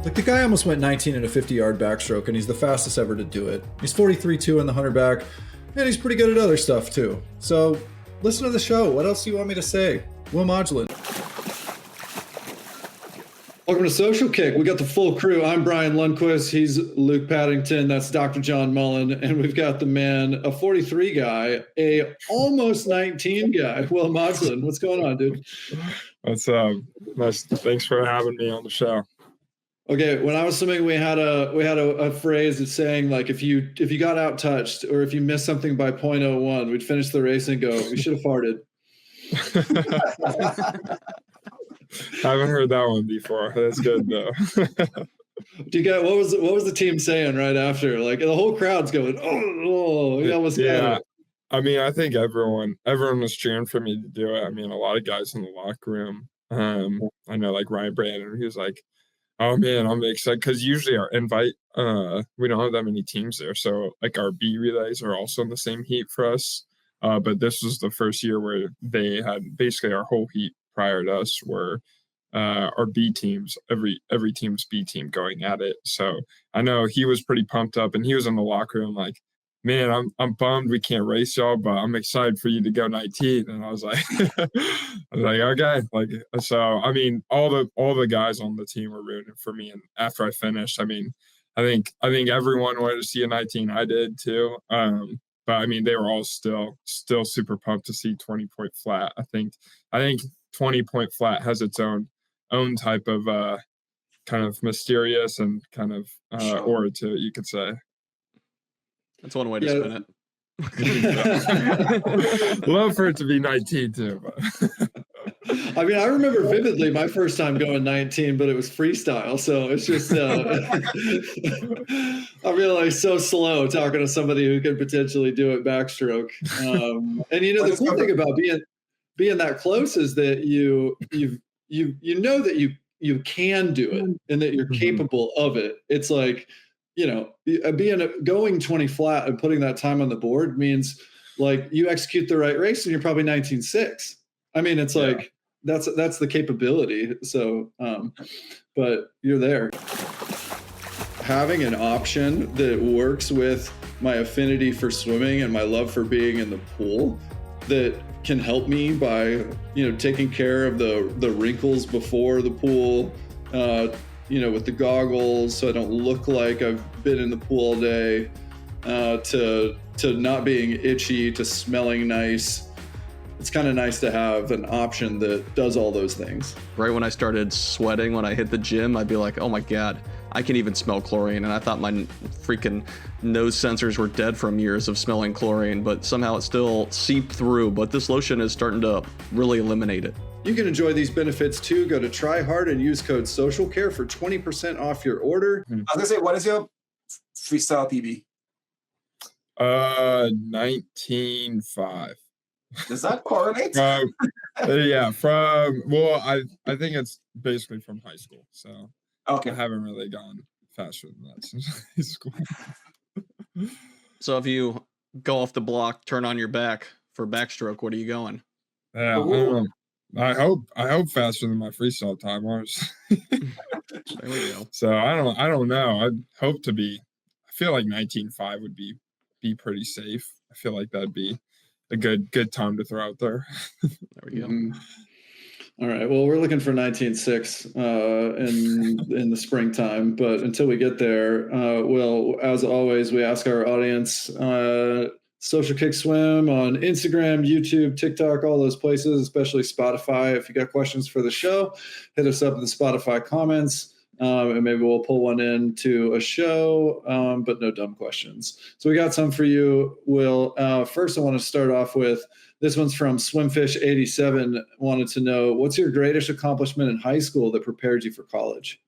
Like, the guy almost went 19 in a 50-yard backstroke, and he's the fastest ever to do it. He's 43.2 in the 100 back, and he's pretty good at other stuff, too. So, listen to the show. What else do you want me to say? Will Modglin. Welcome to Social Kick. We got the full crew. I'm Brian Lundquist. He's Luke Paddington. That's Dr. John Mullen. And we've got the man, a 43 guy, a almost 19 guy, Will Modglin. What's going on, dude? What's nice. Thanks for having me on the show. Okay, when I was swimming, we had a phrase that's saying, like, if you got out touched or if you missed something by .01, we'd finish the race and go, we should have farted. Haven't heard that one before. That's good though. Do you get what was the team saying right after? Like, the whole crowd's going, oh, he almost got it. I mean, I think everyone was cheering for me to do it. I mean, a lot of guys in the locker room. I know, like Ryan Brandon, he was like, oh man, I'm excited, because usually our invite, we don't have that many teams there. So like our B relays are also in the same heat for us. But this was the first year where they had basically our whole heat prior to us were our B teams, every team's B team going at it. So I know he was pretty pumped up, and he was in the locker room like, man, I'm bummed we can't race y'all, but I'm excited for you to go 19. And I was like, okay. Like, so, I mean, all the guys on the team were rooting for me. And after I finished, I mean, I think everyone wanted to see a 19. I did too. But I mean, they were all still super pumped to see 20-point flat. I think 20-point flat has its own type of kind of mysterious and kind of aura to it, you could say. That's one way to spin it. Love for it to be 19 too. But. I mean, I remember vividly my first time going 19, but it was freestyle. So it's just, I realized so slow talking to somebody who could potentially do it backstroke. And you know, the cool thing about being that close is that you know that you can do it and that you're capable of it. It's like, you know, going 20 flat and putting that time on the board means like you execute the right race and you're probably 19.6. I mean, it's like that's the capability. So, but you're there. Having an option that works with my affinity for swimming and my love for being in the pool that can help me by, you know, taking care of the wrinkles before the pool, you know, with the goggles, so I don't look like I've been in the pool all day, to not being itchy, to smelling nice. It's kind of nice to have an option that does all those things. Right when I started sweating, when I hit the gym, I'd be like, oh my God, I can even smell chlorine. And I thought my freaking nose sensors were dead from years of smelling chlorine, but somehow it still seeped through. But this lotion is starting to really eliminate it. You can enjoy these benefits too. Go to Try Hard and use code SocialCare for 20% off your order. I was gonna say, what is your freestyle PB? 19.5. Does that correlate? I think it's basically from high school. So okay, I haven't really gone faster than that since high school. So if you go off the block, turn on your back for backstroke, what are you going? Yeah, I don't know. I hope faster than my freestyle time was. There we go. So I don't know. I'd hope to be. I feel like 19.5 would be pretty safe. I feel like that'd be a good time to throw out there. There we go. All right. Well, we're looking for 19.6 in the springtime, but until we get there, well, as always, we ask our audience. Social Kick Swim on Instagram, YouTube, TikTok, all those places, especially Spotify. If you got questions for the show, hit us up in the Spotify comments, and maybe we'll pull one into a show, but no dumb questions. So we got some for you, Will. First, I want to start off with, this one's from Swimfish87, wanted to know, what's your greatest accomplishment in high school that prepared you for college?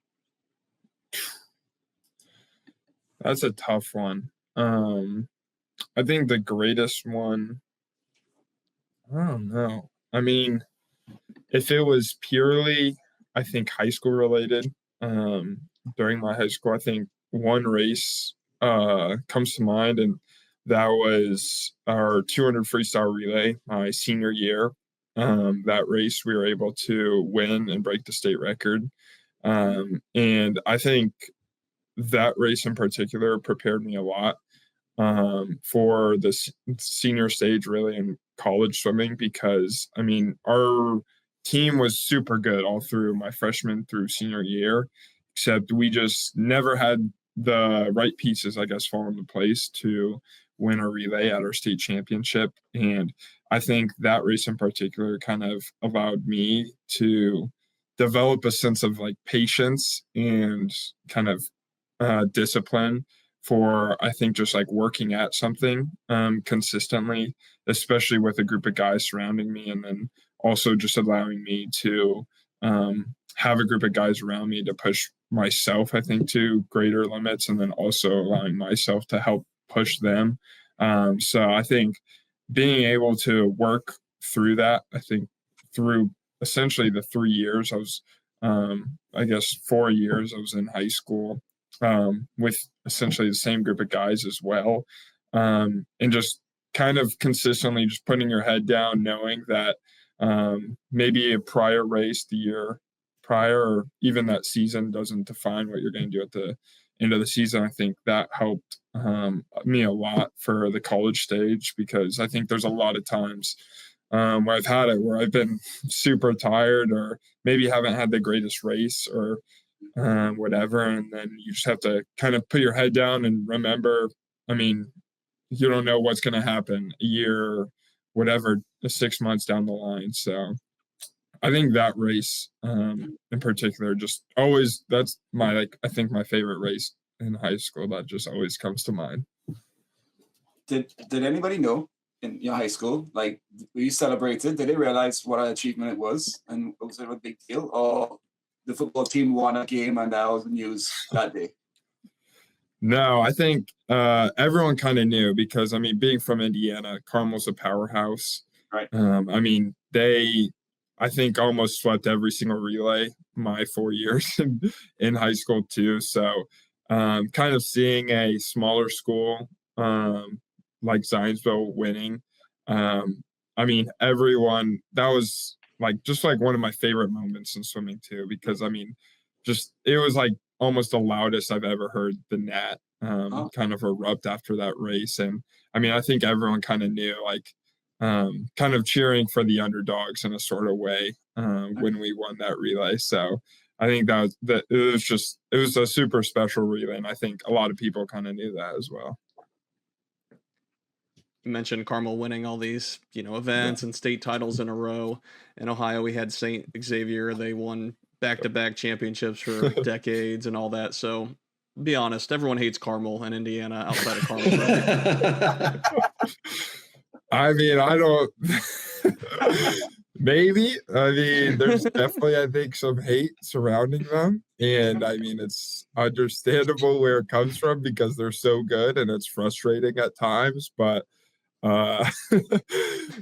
That's a tough one. I think the greatest one, I don't know. I mean, if it was purely, I think, high school related, during my high school, I think one race comes to mind, and that was our 200 freestyle relay my senior year. That race we were able to win and break the state record. And I think that race in particular prepared me a lot for the senior stage, really, in college swimming, because I mean, our team was super good all through my freshman through senior year, except we just never had the right pieces, I guess, fall into place to win a relay at our state championship. And I think that race in particular kind of allowed me to develop a sense of like patience and kind of discipline for, I think, just like working at something consistently, especially with a group of guys surrounding me, and then also just allowing me to have a group of guys around me to push myself, I think, to greater limits, and then also allowing myself to help push them. So I think being able to work through that, I think through essentially the 3 years I was, I guess 4 years I was in high school, with essentially the same group of guys as well. And just kind of consistently just putting your head down, knowing that maybe a prior race the year prior or even that season doesn't define what you're going to do at the end of the season. I think that helped me a lot for the college stage, because I think there's a lot of times where I've had it where I've been super tired or maybe haven't had the greatest race or whatever. And then you just have to kind of put your head down and remember, I mean, you don't know what's going to happen a year, whatever, 6 months down the line. So I think that race in particular, just always, that's my, like, I think my favorite race in high school that just always comes to mind. Did anybody know in your high school, like, were you celebrated? Did they realize what an achievement it was? And was it a big deal? Or the football team won a game and that was the news that day? No, I think everyone kind of knew, because, I mean, being from Indiana, Carmel's a powerhouse. Right. I mean, I think almost swept every single relay my 4 years in high school too. So kind of seeing a smaller school like Zionsville winning, I mean, everyone, that was like just like one of my favorite moments in swimming too, because I mean, just it was like almost the loudest I've ever heard the Nat kind of erupt after that race. And I mean, I think everyone kind of knew, like, kind of cheering for the underdogs in a sort of way when we won that relay. So I think that it was a super special relay, and I think a lot of people kind of knew that as well. You mentioned Carmel winning all these, events and state titles in a row. In Ohio, we had St. Xavier. They won back-to-back championships for decades and all that. So be honest, everyone hates Carmel and Indiana outside of Carmel. Right? I mean, I don't. Maybe. I mean, there's definitely, I think, some hate surrounding them. And I mean, it's understandable where it comes from because they're so good and it's frustrating at times. But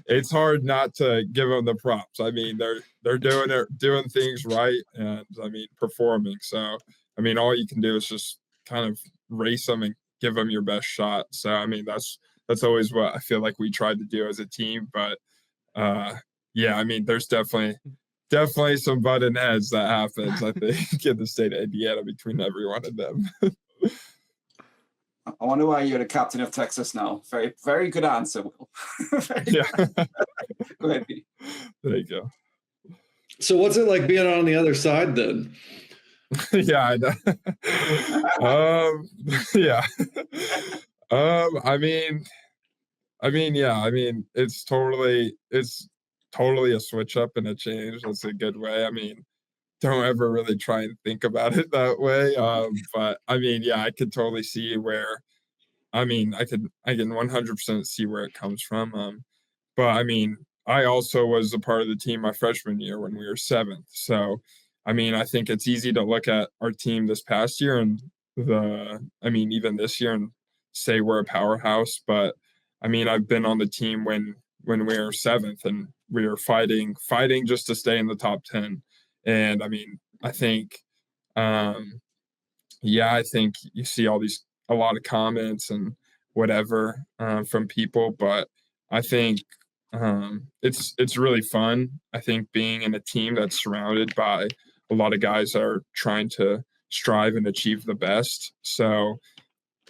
it's hard not to give them the props. I mean, they're doing things right, and I mean, performing. So I mean, all you can do is just kind of race them and give them your best shot. So I mean, that's always what I feel like we tried to do as a team. But yeah, I mean, there's definitely some button heads that happens, I think, in the state of Indiana between every one of them. I wonder why you're the captain of Texas now. Very, very good answer, Will. Yeah. Go ahead, Pete. There you go. So what's it like being on the other side then? Yeah, I know. Yeah. I mean, yeah, I mean, it's totally a switch up and a change. That's a good way. I mean, don't ever really try and think about it that way. But I mean, yeah, I could totally see where, I mean, I can 100% see where it comes from. But I mean, I also was a part of the team my freshman year when we were 7th. So, I mean, I think it's easy to look at our team this past year and even this year and say we're a powerhouse. But I mean, I've been on the team when we were 7th and we were fighting just to stay in the top 10. And I mean, I think, I think you see a lot of comments and whatever from people, but I think it's really fun. I think being in a team that's surrounded by a lot of guys are trying to strive and achieve the best. So,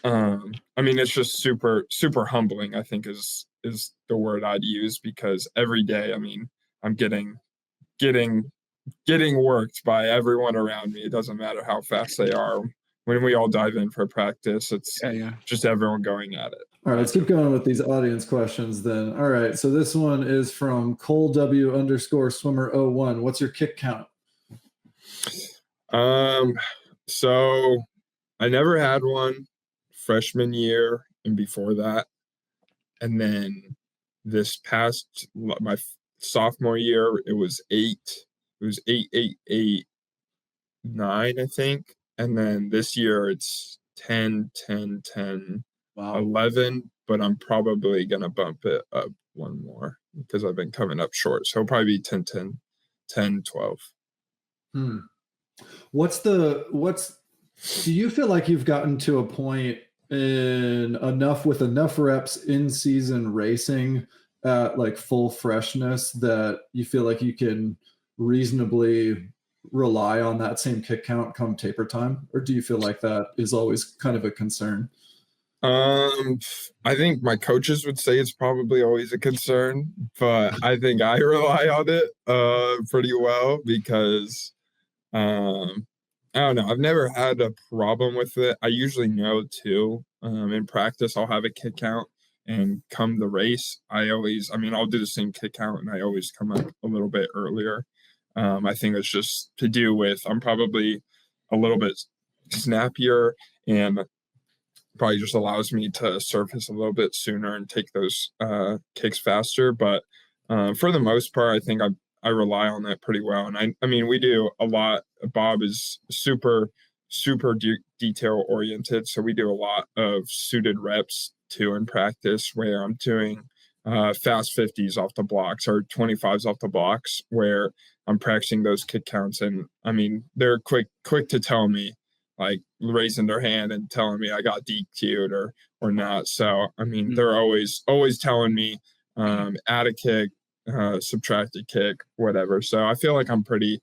I mean, it's just super, super humbling, I think is the word I'd use, because every day, I mean, I'm getting worked by everyone around me. It doesn't matter how fast they are. When we all dive in for practice, it's just everyone going at it. All right, let's keep going with these audience questions then. All right, so this one is from Cole W _swimmer01. What's your kick count? So I never had one freshman year and before that. And then this past, my sophomore year, it was 8. It was 8, 8, 8, 9, I think. And then this year it's 10, 10, 10, wow. 11, but I'm probably going to bump it up one more because I've been coming up short. So it'll probably be 10, 10, 10, 12. Do you feel like you've gotten to a point with enough reps in season racing at like full freshness that you feel like you can reasonably rely on that same kick count come taper time? Or do you feel like that is always kind of a concern? I think my coaches would say it's probably always a concern, but I think I rely on it pretty well because I don't know. I've never had a problem with it. I usually know too. In practice, I'll have a kick count, and come the race, I'll do the same kick count, and I always come up a little bit earlier. I think it's just to do with I'm probably a little bit snappier, and probably just allows me to surface a little bit sooner and take those kicks faster. But for the most part, I think I rely on that pretty well. And I mean, we do a lot. Bob is super detail oriented. So we do a lot of suited reps too in practice, where I'm doing fast 50s off the blocks or 25s off the blocks, where I'm practicing those kick counts. And I mean, they're quick to tell me, like raising their hand and telling me I got DQ'd or not. So, I mean, they're always telling me, add a kick, subtract a kick, whatever. So I feel like I'm pretty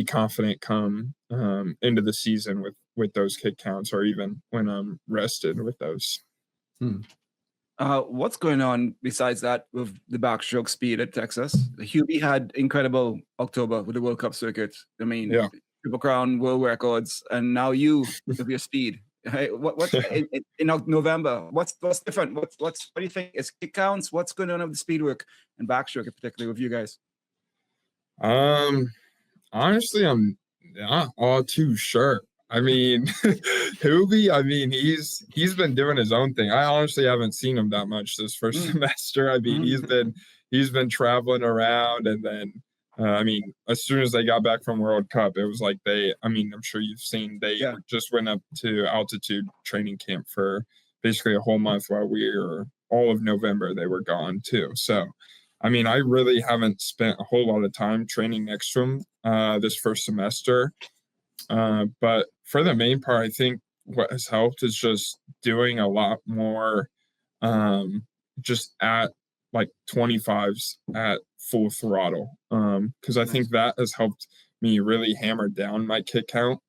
confident come into the season with those kick counts, or even when I'm rested with those. What's going on besides that with the backstroke speed at Texas? Hubie had incredible October with the World Cup circuit. I mean, Triple Crown, world records, and now you with your speed. Hey, what in November? What's different? What do you think? Is kick counts? What's going on with the speed work and backstroke, particularly with you guys? Honestly, I'm not all too sure. I mean, Hubie, I mean, he's been doing his own thing. I honestly haven't seen him that much this first semester. I mean, he's been traveling around, and then I mean, as soon as they got back from World Cup, it was like I'm sure you've seen just went up to altitude training camp for basically a whole month, while we were all of November, they were gone too. So, I mean, I really haven't spent a whole lot of time training next to him this first semester. But for the main part, I think what has helped is just doing a lot more just at like 25s at full throttle, because I think that has helped me really hammer down my kick count,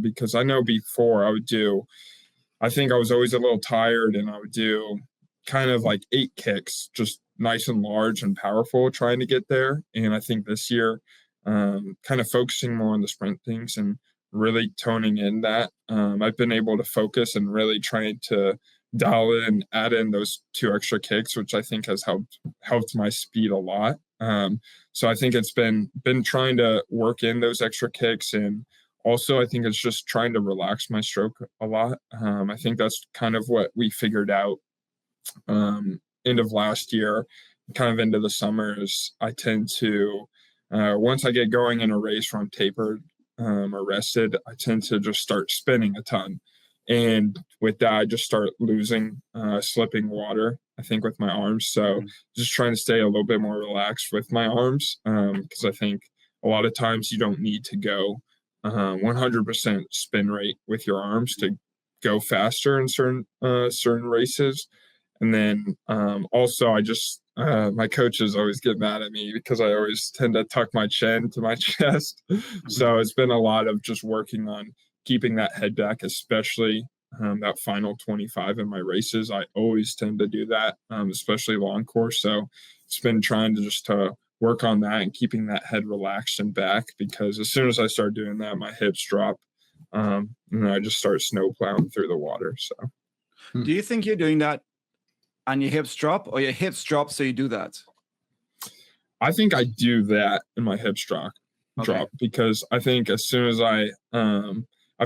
because I know before I think I was always a little tired, and I would do kind of like 8 kicks, just nice and large and powerful, trying to get there. And I think this year, kind of focusing more on the sprint things and really toning in that, I've been able to focus and really trying to dial in, add in those 2 extra kicks, which I think has helped my speed a lot. So I think it's been trying to work in those extra kicks, and also I think it's just trying to relax my stroke a lot. I think that's kind of what we figured out end of last year, kind of into the summer, is I tend to once I get going in a race where I'm tapered or rested, I tend to just start spinning a ton. And with that, I just start losing, slipping water, I think, with my arms. So just trying to stay a little bit more relaxed with my arms, because I think a lot of times you don't need to go 100% spin rate with your arms to go faster in certain races. And then also I just my coaches always get mad at me because I always tend to tuck my chin to my chest. So it's been a lot of just working on keeping that head back, especially that final 25 in my races. I always tend to do that, especially long course. So it's been trying to just work on that and keeping that head relaxed and back, because as soon as I start doing that, my hips drop, and then I just start snow plowing through the water. So do you think you're doing that and your hips drop, or your hips drop so you do that? I think I do that and my hips drop because I think as soon as I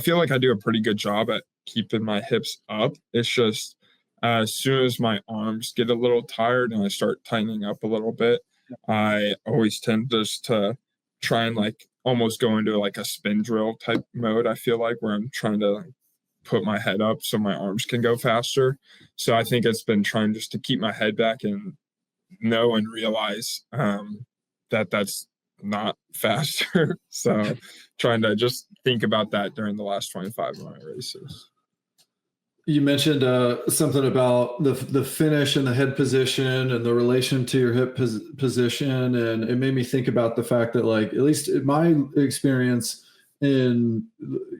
feel like I do a pretty good job at keeping my hips up. It's just as soon as my arms get a little tired and I start tightening up a little bit, I always tend just to try and like almost go into like a spin drill type mode. I feel like where I'm trying to put my head up so my arms can go faster. So I think it's been trying just to keep my head back and know and realize that that's not faster. So trying to just think about that during the last 25 of my races. You mentioned something about the finish and the head position and the relation to your hip position. And it made me think about the fact that, like, at least in my experience in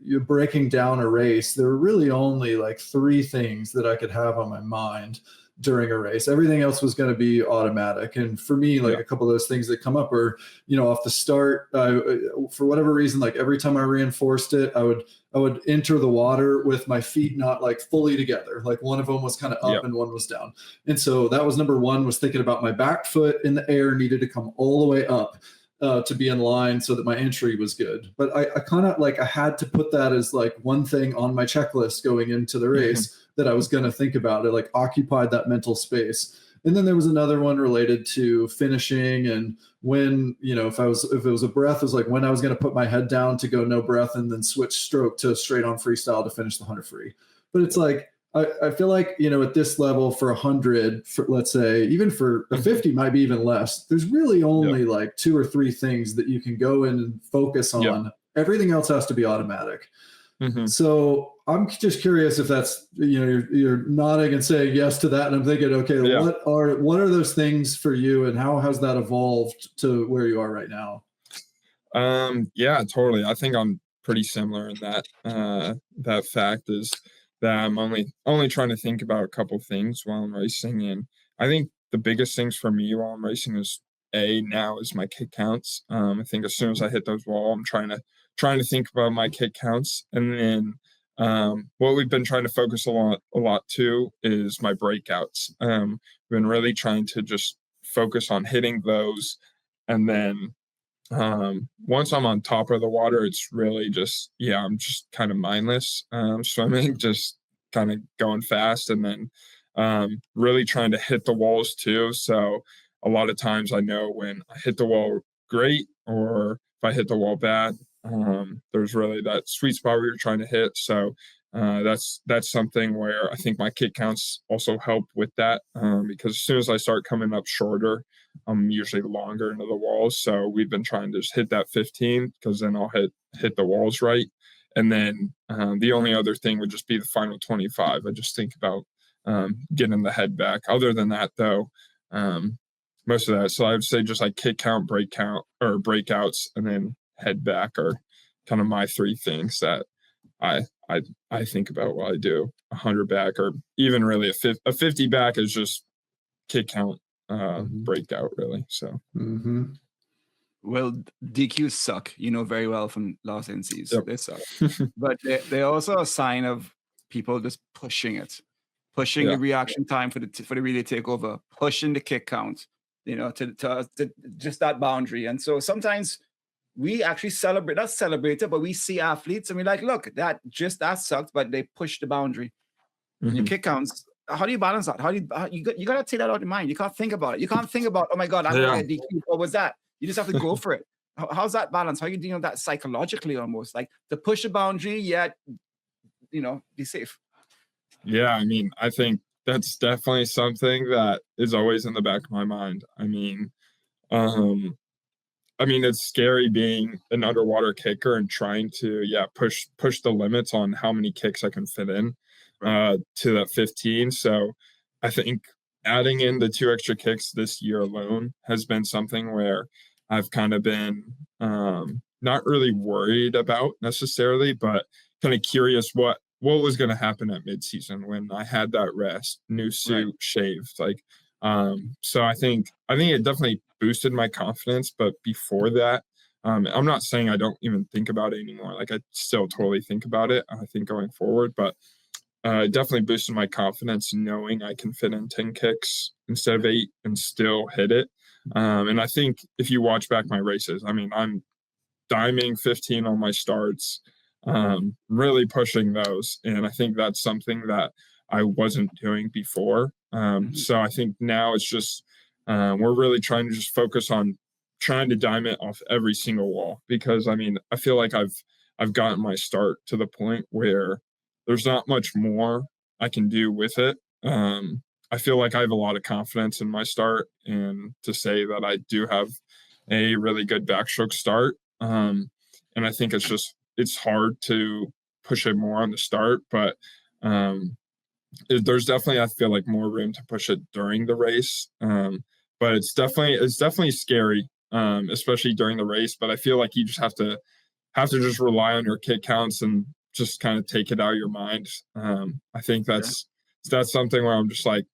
you breaking down a race, there were really only like 3 things that I could have on my mind during a race. Everything else was going to be automatic. And for me, like a couple of those things that come up are, off the start, for whatever reason, like every time I reinforced it, I would enter the water with my feet not like fully together. Like one of them was kind of up and one was down. And so that was number 1, was thinking about my back foot in the air needed to come all the way up to be in line so that my entry was good. But I kind of like, I had to put that as like one thing on my checklist going into the race that I was going to think about. It like occupied that mental space. And then there was another one related to finishing, and when, if it was a breath, it was like when I was going to put my head down to go no breath and then switch stroke to straight on freestyle to finish the 100 free. But it's like, I feel like, at this level for 100, for, let's say, even for a 50 might be even less. There's really only like 2 or 3 things that you can go in and focus on. Everything else has to be automatic. So I'm just curious if that's, you're nodding and saying yes to that. And I'm thinking, okay, what are those things for you, and how has that evolved to where you are right now? Yeah, totally. I think I'm pretty similar in that, that fact is that I'm only trying to think about a couple things while I'm racing. And I think the biggest things for me while I'm racing is now is my kick counts. I think as soon as I hit those walls, I'm trying to think about my kick counts. And then what we've been trying to focus a lot too is my breakouts. We've been really trying to just focus on hitting those. And then once I'm on top of the water, it's really just, I'm just kind of mindless swimming, just kind of going fast, and then really trying to hit the walls too. So a lot of times I know when I hit the wall great, or if I hit the wall bad, there's really that sweet spot where you're trying to hit. So that's something where I think my kick counts also help with that, because as soon as I start coming up shorter, I'm usually longer into the walls. So we've been trying to just hit that 15, because then I'll hit the walls right. And then the only other thing would just be the final 25. I just think about getting the head back. Other than that, though, most of that. So I would say just like kick count, break count, or breakouts, and then head back are kind of my 3 things that I think about while I do 100 back, or even really a 50 back is just kick count, breakout really. So well, DQs suck, very well from last NCs. They suck. But they're also a sign of people just pushing the reaction time for the relay takeover, pushing the kick count, to just that boundary. And so sometimes we actually not celebrate it, but we see athletes and we're like, look, that sucked, but they pushed the boundary. Your kick counts. How do you balance that? You got to take that out of your mind. You can't think about it. You can't think about, oh my God, I'm going to DQ. What was that? You just have to go for it. How's that balance? How are you dealing with that psychologically, almost like to push the boundary, yet, be safe? Yeah. I mean, I think that's definitely something that is always in the back of my mind. I mean, it's scary being an underwater kicker and trying to, push the limits on how many kicks I can fit in to that 15. So I think adding in the 2 extra kicks this year alone has been something where I've kind of been not really worried about necessarily, but kind of curious what was going to happen at midseason when I had that rest, new suit, shaved. Like, so I think it definitely boosted my confidence. But before that, I'm not saying I don't even think about it anymore. Like, I still totally think about it, I think, going forward, but it definitely boosted my confidence knowing I can fit in 10 kicks instead of 8 and still hit it. And I think if you watch back my races, I mean, I'm diming 15 on my starts, really pushing those. And I think that's something that I wasn't doing before. So I think now it's just, we're really trying to just focus on trying to dime it off every single wall, because I mean, I feel like I've gotten my start to the point where there's not much more I can do with it. I feel like I have a lot of confidence in my start, and to say that I do have a really good backstroke start. And I think it's hard to push it more on the start, but there's definitely, I feel like, more room to push it during the race. But it's definitely scary, especially during the race. But I feel like you just have to just rely on your kick counts and just kind of take it out of your mind. I think that's something where I'm just like,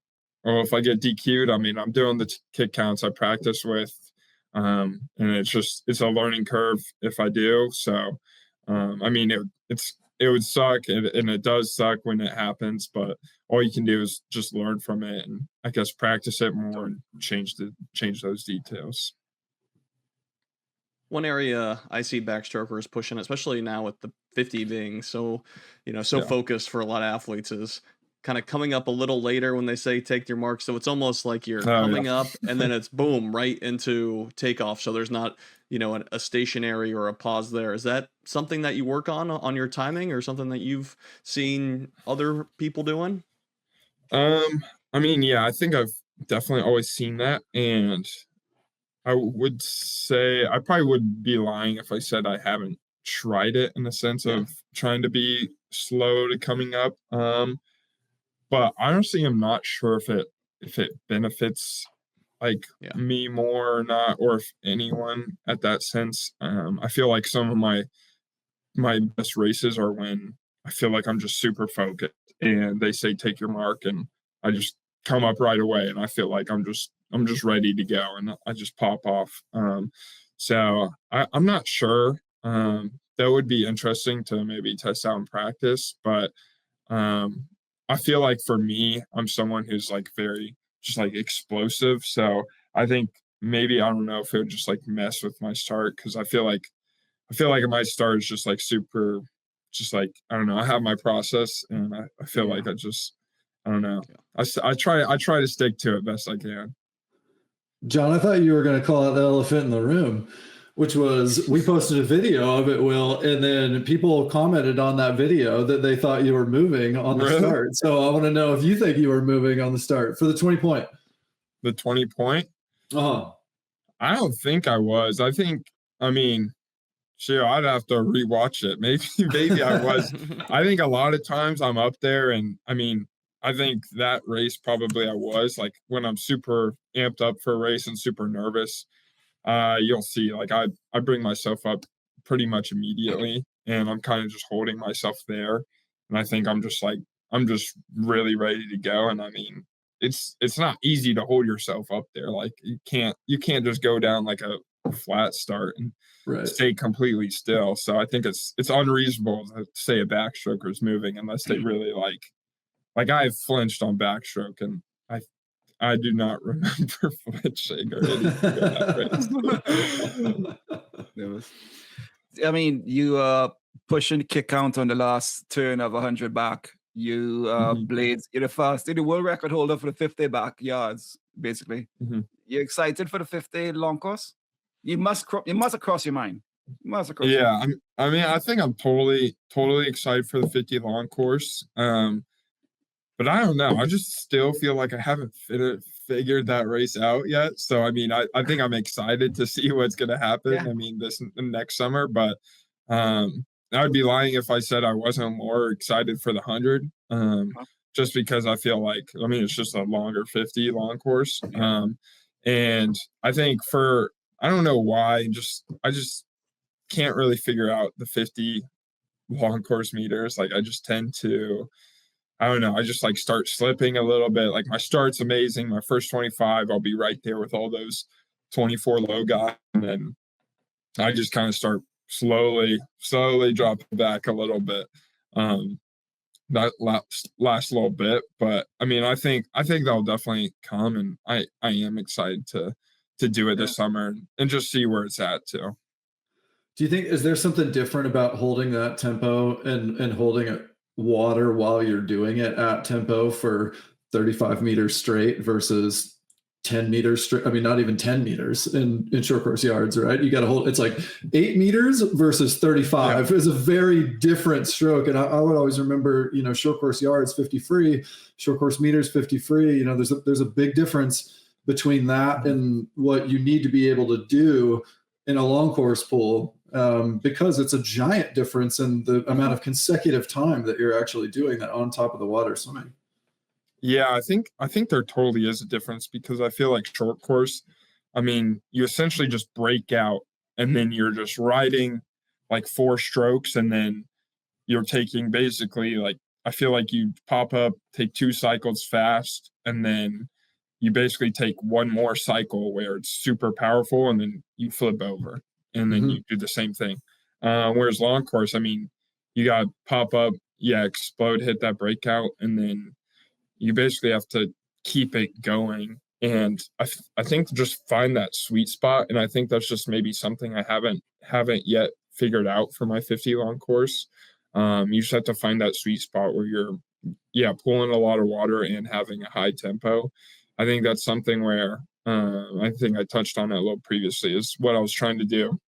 oh, if I get DQ'd, I mean, I'm doing the kick counts I practice with, and it's a learning curve if I do. So, I mean, it would suck, and it does suck when it happens, but all you can do is just learn from it, and I guess practice it more and change those details. One area I see backstrokers pushing, especially now with the 50 being so focused for a lot of athletes, is kind of coming up a little later when they say take your mark. So it's almost like you're coming up and then it's boom, right into takeoff. So there's not, a stationary or a pause there. Is that something that you work on your timing, or something that you've seen other people doing? I mean, yeah, I think I've definitely always seen that. And I would say I probably would be lying if I said I haven't tried it, in the sense of trying to be slow to coming up. But honestly, I'm not sure if it benefits me more or not, or if anyone at that sense. I feel like some of my best races are when I feel like I'm just super focused and they say take your mark, and I just come up right away, and I feel like I'm just ready to go, and I just pop off. So I'm not sure. That would be interesting to maybe test out in practice, but I feel like for me, I'm someone who's like very just like explosive. So I think maybe, I don't know if it would just like mess with my start, because I feel like my start is just like super, just like, I don't know, I have my process, and I feel like I don't know. I try to stick to it best I can. John, I thought you were going to call out the elephant in the room, which was we posted a video of it, Will, and then people commented on that video that they thought you were moving on the start. So I want to know if you think you were moving on the start for the 20-point. The 20-point? Uh-huh. I don't think I was. I mean, sure, I'd have to rewatch it. Maybe I was. I think a lot of times I'm up there, and I mean, I think that race probably I was, like, when I'm super amped up for a race and super nervous, you'll see, like, I bring myself up pretty much immediately, and I'm kind of just holding myself there. And I think I'm just really ready to go. And I mean, it's not easy to hold yourself up there. Like, you can't just go down like a flat start and stay completely still. So I think it's unreasonable to say a backstroker is moving unless they really like I've flinched on backstroke, and I do not remember flinching or anything in that race. I mean, you pushing the kick count on the last turn of 100 back. You blades, you're the fastest, the world record holder for the 50 back yards, basically. You excited for the 50 long course? You must have crossed your mind. Yeah, I mean, I think I'm totally excited for the 50 long course. But I don't know. I just still feel like I haven't figured that race out yet. So, I mean, I think I'm excited to see what's going to happen. Yeah. I mean, this next summer, but I would be lying if I said I wasn't more excited for the 100. just because I feel like, I mean, it's just a longer 50 long course. And I think I don't know why, I just can't really figure out the 50 long course meters. Like I just tend to, I don't know, I just like start slipping a little bit. Like my start's amazing. My first 25, I'll be right there with all those 24 low guys. And then I just kind of start slowly dropping back a little bit. That last little bit, but I mean, I think that'll definitely come, and I am excited to do it this summer and just see where it's at too. Do you think, is there something different about holding that tempo and holding it water while you're doing it at tempo for 35 meters straight versus 10 meters straight? I mean, not even 10 meters in short course yards, right? You got to hold, it's like 8 meters versus 35 is a very different stroke. And I would always remember, you know, short course yards 50 free, short course meters 50 free. You know, there's a big difference between that and what you need to be able to do in a long course pool, because it's a giant difference in the amount of consecutive time that you're actually doing that on top of the water swimming. Yeah, I think there totally is a difference, because I feel like short course, I mean, you essentially just break out and then you're just riding like 4 strokes, and then you're taking basically, like, I feel like you pop up, take 2 cycles fast, and then you basically take 1 more cycle where it's super powerful, and then you flip over, and then you do the same thing. Whereas long course, I mean, you got to pop up, explode, hit that breakout, and then you basically have to keep it going. And I think to just find that sweet spot, and I think that's just maybe something I haven't yet figured out for my 50 long course. You just have to find that sweet spot where you're pulling a lot of water and having a high tempo. I think that's something where I think I touched on it a little previously, is what I was trying to do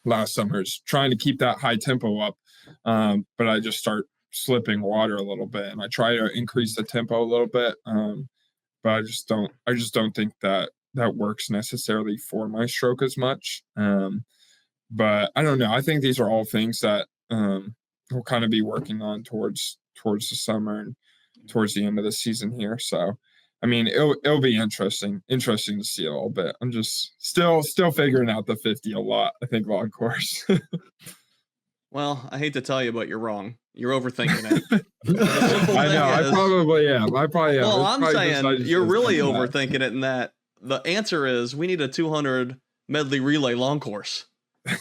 last summer, is trying to keep that high tempo up. But I just start slipping water a little bit, and I try to increase the tempo a little bit. But I just don't think that works necessarily for my stroke as much. But I don't know. I think these are all things that we'll kind of be working on towards the summer and towards the end of the season here. So, I mean, it'll be interesting to see a little bit. I'm just still figuring out the 50 a lot, I think, long course. Well, I hate to tell you, but you're wrong. You're overthinking it. I know. I probably am. Well, I'm saying you're really overthinking it in that the answer is we need a 200 medley relay long course.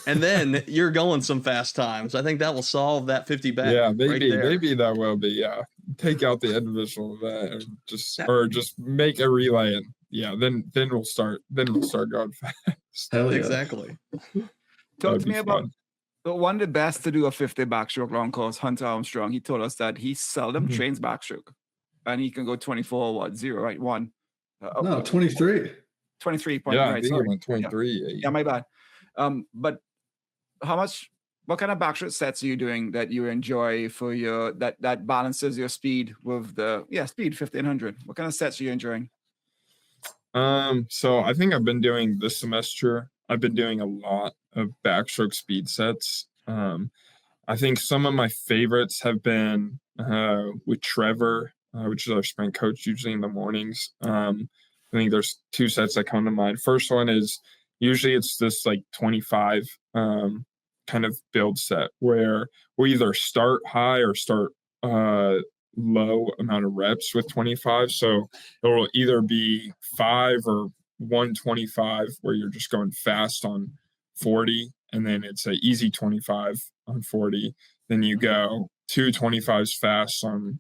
And then you're going some fast times. I think that will solve that 50 back. Yeah, maybe that will be. Yeah, take out the individual event and just make a relay, and then we'll start going fast. Hell yeah. Exactly. Talk to me about one of the best to do a 50 backstroke long course, Hunter Armstrong. He told us that he seldom trains backstroke, and he can go 24.0, right? 1. No, 23. 23. Yeah, right, I think sorry. he went 23. Yeah, my bad. But what kind of backstroke sets are you doing that you enjoy for your that balances your speed with the speed 1500? What kind of sets are you enjoying? So I think I've been doing this semester, I've been doing a lot of backstroke speed sets. I think some of my favorites have been with Trevor, which is our sprint coach, usually in the mornings. I think there's 2 sets that come to mind. First one is usually it's this like 25 kind of build set where we either start high or start low amount of reps with 25. So it will either be 5 or 125 where you're just going fast on 40, and then it's an easy 25 on 40. Then you go 2 25s fast on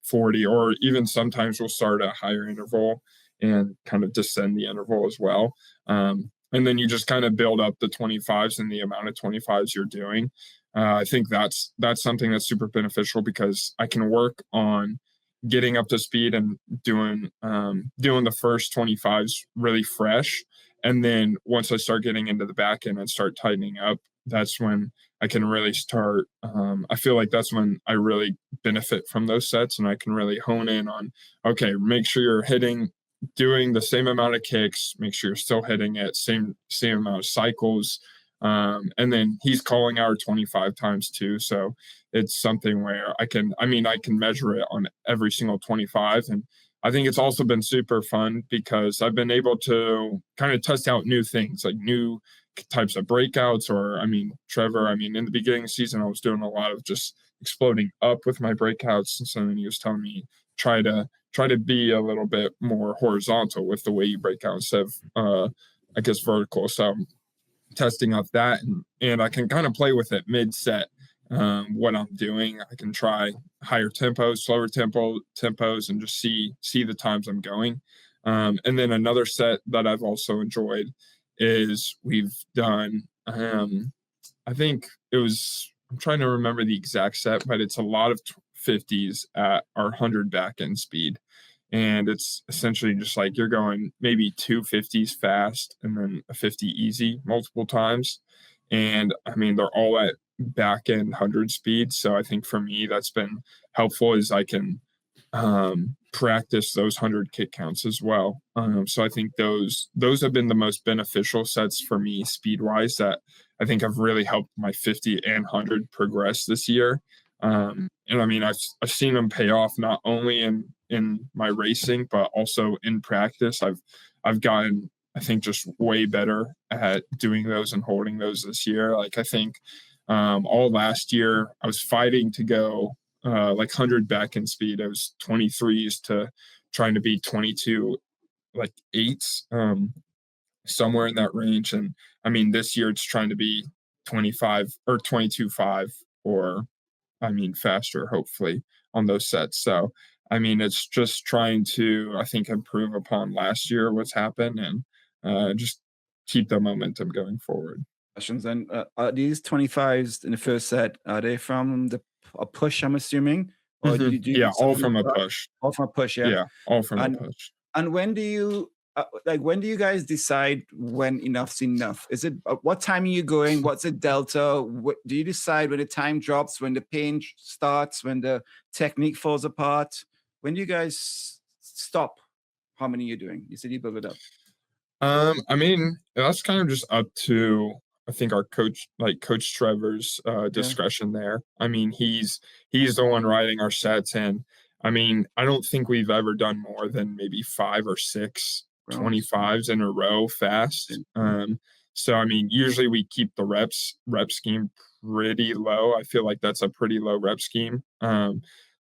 40, or even sometimes we'll start a higher interval and kind of descend the interval as well. And then you just kind of build up the 25s and the amount of 25s you're doing. I think that's something that's super beneficial, because I can work on getting up to speed and doing the first 25s really fresh. And then once I start getting into the back end and start tightening up, that's when I can really start. I feel like that's when I really benefit from those sets, and I can really hone in on, okay, make sure you're doing the same amount of kicks, make sure you're still hitting it, same amount of cycles, And then he's calling our 25 times too. So it's something where I can measure it on every single 25. And I think it's also been super fun because I've been able to kind of test out new things, like new types of breakouts. Or, Trevor, in the beginning of the season, I was doing a lot of just exploding up with my breakouts. And so then he was telling me, try to be a little bit more horizontal with the way you break out instead of, vertical. So testing out that, and I can kind of play with it mid-set. What I'm doing, I can try higher tempos, slower tempos, and just see the times I'm going. And then another set that I've also enjoyed is we've done, I think it was, I'm trying to remember the exact set, but it's a lot of 50s at our 100 back end speed. And it's essentially just like you're going maybe 2 50s fast and then a 50 easy multiple times. And they're all at back end 100 speed. So I think for me, that's been helpful, is I can practice those 100 kick counts as well. So I think those have been the most beneficial sets for me speed wise, that I think have really helped my 50 and 100 progress this year. And I've seen them pay off not only in my racing, but also in practice. I've gotten, I think, just way better at doing those and holding those this year. Like, I think all last year I was fighting to go like 100 back end speed. I was 23s to trying to be 22, like 8s, somewhere in that range. And this year it's trying to be 25 or 22.5 or faster, hopefully, on those sets. So it's just trying to, I think, improve upon last year what's happened, and just keep the momentum going forward. Questions. And are these 25s in the first set, are they from a push, I'm assuming? Or do you all from a push. All from a push, yeah. Yeah, all from a push. And when do you when do you guys decide when enough's enough? Is it what time are you going? What's the delta? Do you decide when the time drops, when the pain starts, when the technique falls apart? When do you guys stop? How many you're doing? You said you build it up. That's kind of just up to, I think, our coach, like Coach Trevor's discretion there. He's the one writing our sets, and I don't think we've ever done more than maybe 5 or 6 25s in a row fast. So usually we keep the rep scheme pretty low. I feel like that's a pretty low rep scheme.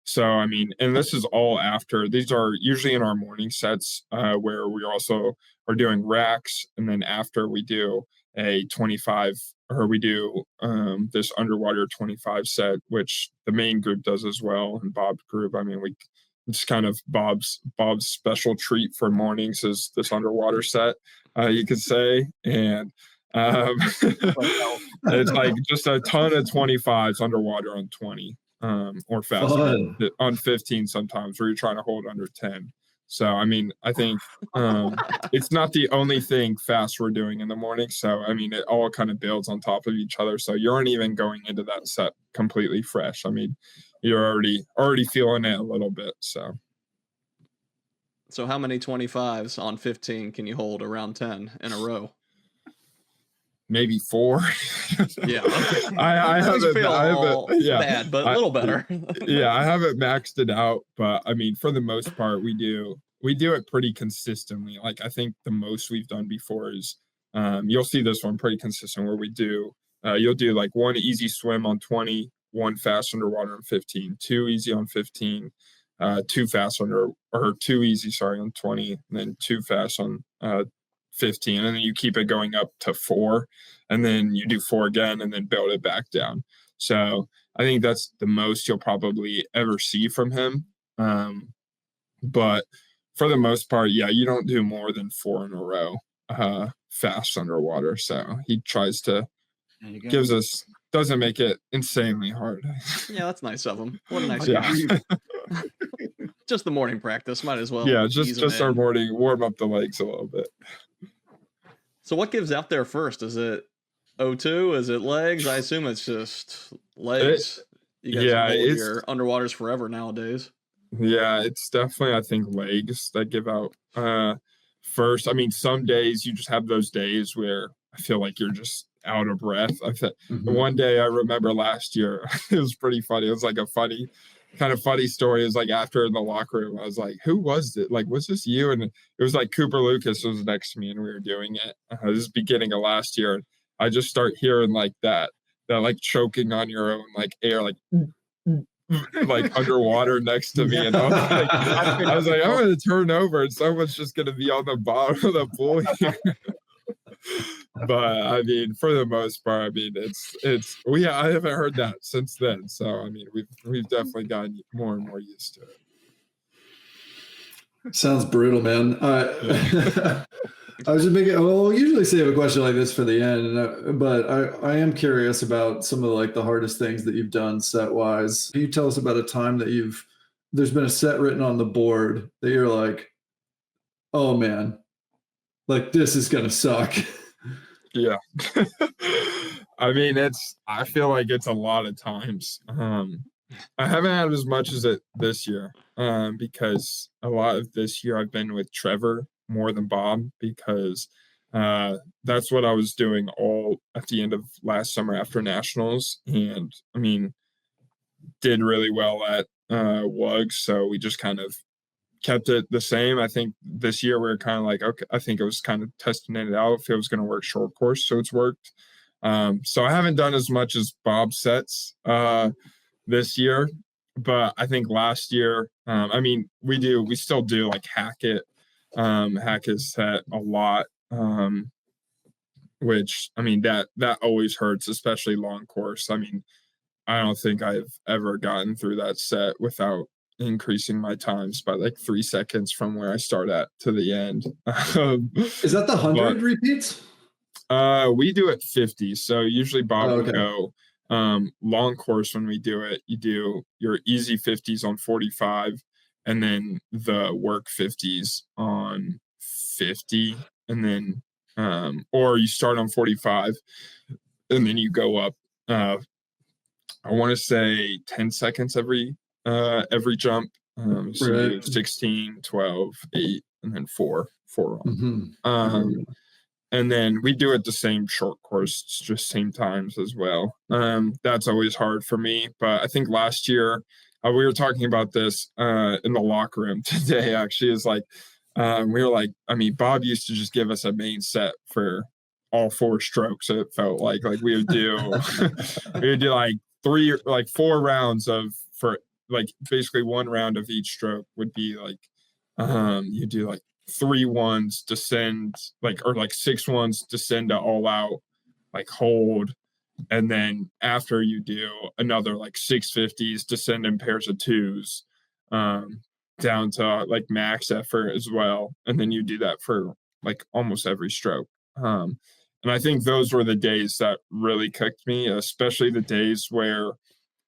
So and this is all after, these are usually in our morning sets, where we also are doing racks, and then after we do a 25, or we do this underwater 25 set, which the main group does as well, and Bob's group. It's kind of Bob's special treat for mornings is this underwater set, you could say. And it's like just a ton of 25s underwater on 20, or faster on 15 sometimes, where you're trying to hold under 10. So I think it's not the only thing fast we're doing in the morning. So it all kind of builds on top of each other. So you aren't even going into that set completely fresh. You're already feeling it a little bit. So how many 25s on 15 can you hold around 10 in a row? Maybe 4. Yeah. I haven't bad, but a little better. Yeah, I haven't maxed it out, but for the most part, we do it pretty consistently. Like, I think the most we've done before is, you'll see this one pretty consistent, where we do, you'll do like 1 easy swim on 20, 1 fast underwater on 15, 2 easy on 15, 2 fast or 2 easy, on 20, and then 2 fast on 15, and then you keep it going up to 4, and then you do 4 again, and then build it back down. So I think that's the most you'll probably ever see from him. But for the most part, you don't do more than 4 in a row fast underwater. So he tries to doesn't make it insanely hard. Yeah, that's nice of him. What a nice guy. Just the morning practice, might as well. Yeah, just our morning, warm up the legs a little bit. So what gives out there first? Is it O2? Is it legs? I assume it's just legs. You guys hold your underwaters forever nowadays. Yeah, it's definitely, I think, legs that give out first. Some days you just have those days where I feel like you're just out of breath. One day I remember last year, it was pretty funny. It was like a funny story. It was like after in the locker room, I was like, who was it? Like, was this you? And it was like Cooper Lucas was next to me and we were doing it. This is beginning of last year. I just start hearing like that like choking on your own like air, like like underwater next to me. And I was like, I'm going to turn over and someone's just going to be on the bottom of the pool here. But I mean, for the most part, I mean, I haven't heard that since then. So I mean, we've definitely gotten more and more used to it. Sounds brutal, man. I was just making. Well, we'll usually save a question like this for the end, but I am curious about some of like the hardest things that you've done set wise. Can you tell us about a time that there's been a set written on the board that you're like, oh man, like this is gonna suck. Yeah. I mean, I feel like it's a lot of times. I haven't had as much as it this year, because a lot of this year I've been with Trevor more than Bob, because that's what I was doing all at the end of last summer after nationals, and I mean, did really well at WUGs, so we just kind of kept it the same. I think this year we were kind of like, okay, I think it was kind of testing it out if it was going to work short course, so it's worked. So I haven't done as much as Bob's sets this year, but I think last year, I mean, we still do like Hackett. Hackett's set a lot, which I mean that always hurts, especially long course. I mean, I don't think I've ever gotten through that set without increasing my times by like 3 seconds from where I start at to the end. Is that the 100 repeats? We do it 50. So usually Bob will go long course. When we do it, you do your easy 50s on 45 and then the work 50s on 50, and then or you start on 45 and then you go up I want to say 10 seconds every jump. So you do 16, 12, 8, and then 4 on. And then we do it the same short course, just same times as well. That's always hard for me. But I think last year, we were talking about this in the locker room today, actually, is like, we were like, I mean, Bob used to just give us a main set for all 4 strokes. It felt like we would do, like 4 rounds for like basically 1 round of each stroke would be like, you do like 3 ones descend, or 6 ones descend to all out, like hold, and then after you do another like 650s descend in pairs of 2s, down to like max effort as well, and then you do that for like almost every stroke. And I think those were the days that really kicked me, especially the days where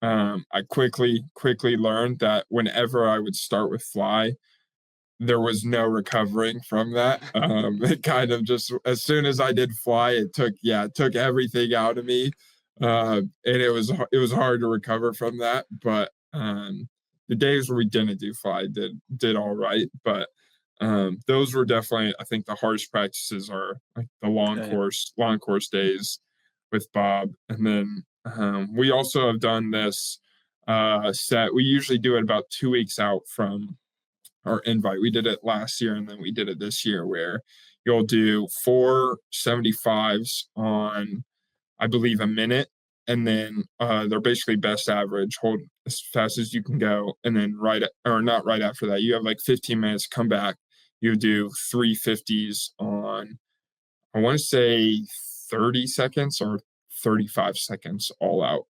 I quickly learned that whenever I would start with fly, there was no recovering from that. It kind of just, as soon as I did fly, it took everything out of me. And it was hard to recover from that. But the days where we didn't do fly did all right. But those were definitely, I think the hardest practices are like the long course days with Bob. And then we also have done this set. We usually do it about 2 weeks out from our invite. We did it last year and then we did it this year, where you'll do 4 75s on, I believe, a minute, and then they're basically best average, hold as fast as you can go, and then not right after that, you have like 15 minutes, come back, you do 3 50s on, I want to say 30 seconds or 35 seconds all out.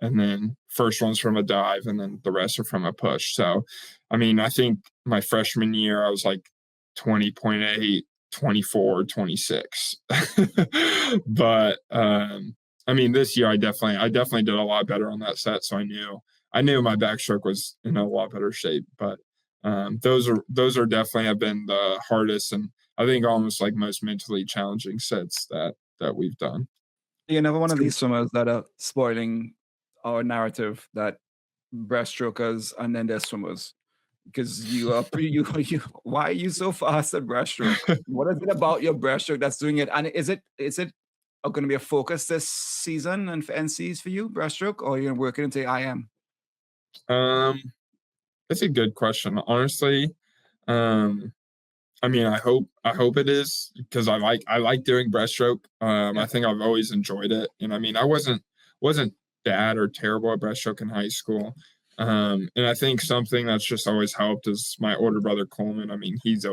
And then first one's from a dive and then the rest are from a push. So, I mean, I think my freshman year, I was like 20.8, 24, 26. But, I mean, this year I definitely did a lot better on that set. So I knew my backstroke was in a lot better shape, but, those are definitely have been the hardest, and I think almost like most mentally challenging sets that we've done. You're never one of these swimmers that are spoiling our narrative that breaststrokers and then there's swimmers, because you why are you so fast at breaststroke? What is it about your breaststroke that's doing it? And is it are going to be a focus this season and for NCs for you, breaststroke, or are you going to work it into IM? That's a good question. Honestly, I mean, I hope it is, because I like doing breaststroke. I think I've always enjoyed it, and I mean, I wasn't bad or terrible at breaststroke in high school. And I think something that's just always helped is my older brother Coleman. I mean, he's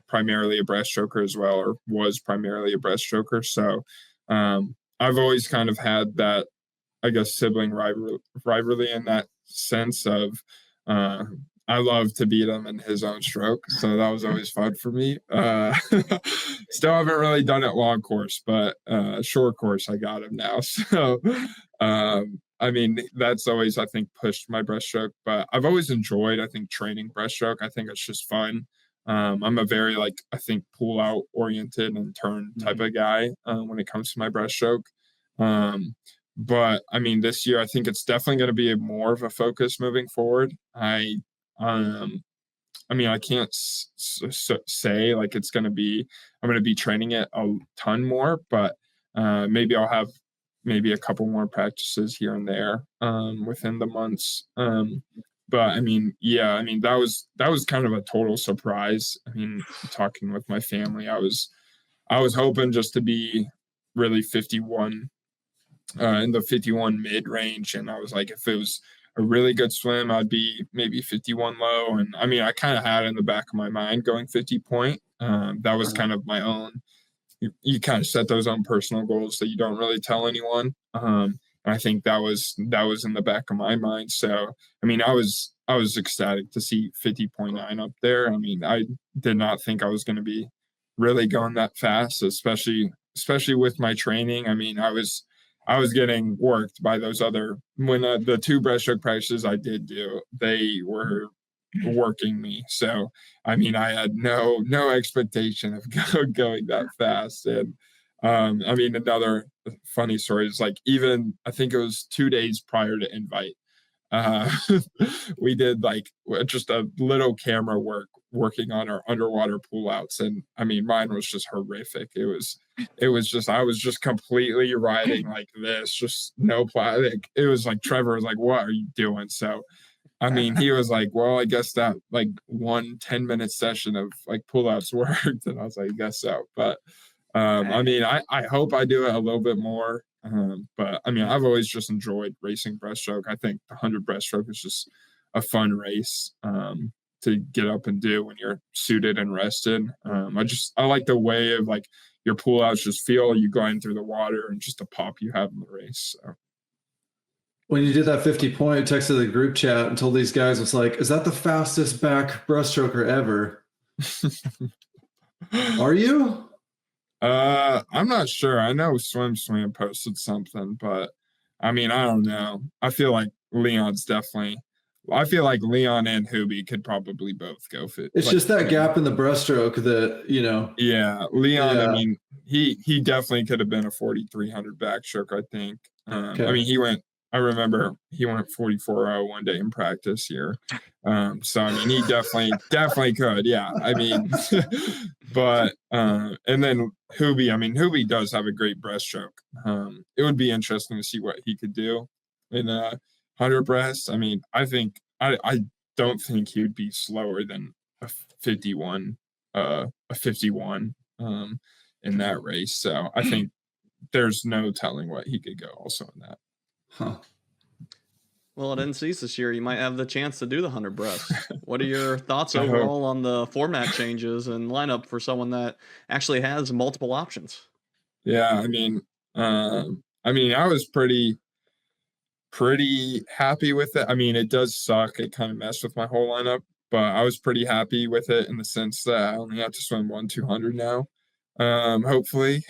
primarily a breaststroker as well, or was primarily a breaststroker. So I've always kind of had that, I guess, sibling rivalry in that sense of I love to beat him in his own stroke. So that was always fun for me. Still haven't really done it long course, but short course, I got him now. So, I mean, that's always, I think, pushed my breaststroke. But I've always enjoyed, I think, training breaststroke. I think it's just fun. I'm a very, like, I think, pull out oriented and turn type of guy when it comes to my breaststroke. But I mean, this year, I think it's definitely going to be more of a focus moving forward. I mean, I can't say like it's going to be, I'm going to be training it a ton more, but maybe I'll have maybe a couple more practices here and there within the months. But I mean, yeah, I mean, that was kind of a total surprise. I mean, talking with my family, I was hoping just to be really 51 in the 51 mid range. And I was like, if it was a really good swim, I'd be maybe 51 low. And I mean, I kind of had it in the back of my mind going 50 point. That was kind of my own, you kind of set those own personal goals that you don't really tell anyone. And I think that was in the back of my mind. So, I mean, I was ecstatic to see 50.9 up there. I mean, I did not think I was going to be really going that fast, especially with my training. I mean, I was getting worked by those other, when the two breaststroke practices I did do, they were working me. So, I mean, I had no expectation of going that fast. And I mean, another funny story is, like, even I think it was 2 days prior to invite, we did like just a little camera working on our underwater pull outs. And I mean, mine was just horrific. It was just, I was just completely riding like this, just no plan. Like, it was like Trevor was like, "What are you doing?" So, I mean, he was like, "Well, I guess that like 1 10-minute session of like pullouts worked." And I was like, "I guess so." But I mean, I hope I do it a little bit more. But I mean, I've always just enjoyed racing breaststroke. I think the 100 breaststroke is just a fun race to get up and do when you're suited and rested. I like the way of like your pullouts just feel, you going through the water, and just the pop you have in the race. So. When you did that 50 point, texted the group chat and told these guys, was like, "Is that the fastest back breaststroker ever?" Are you? I'm not sure. I know Swim posted something, but I mean, I don't know. I feel like Leon and Hubie could probably both go fit. It's like, just that gap in the breaststroke that, you know. Yeah, Leon, I mean, he definitely could have been a 4,300 backstroke, I think. I mean, I remember he went 44.0 one day in practice here. So I mean, he definitely could. Yeah. I mean, but and then Hubie, I mean, Hubie does have a great breaststroke. It would be interesting to see what he could do in 100 breast. I mean, I don't think he would be slower than a 51 in that race. So I think there's no telling what he could go also in that. Huh. Well, at NC's this year, you might have the chance to do the 100 breast. What are your thoughts overall on the format changes and lineup for someone that actually has multiple options? Yeah, I mean, I was pretty happy with it. I mean, it does suck. It kind of messed with my whole lineup, but I was pretty happy with it in the sense that I only have to swim 1-200 now, hopefully.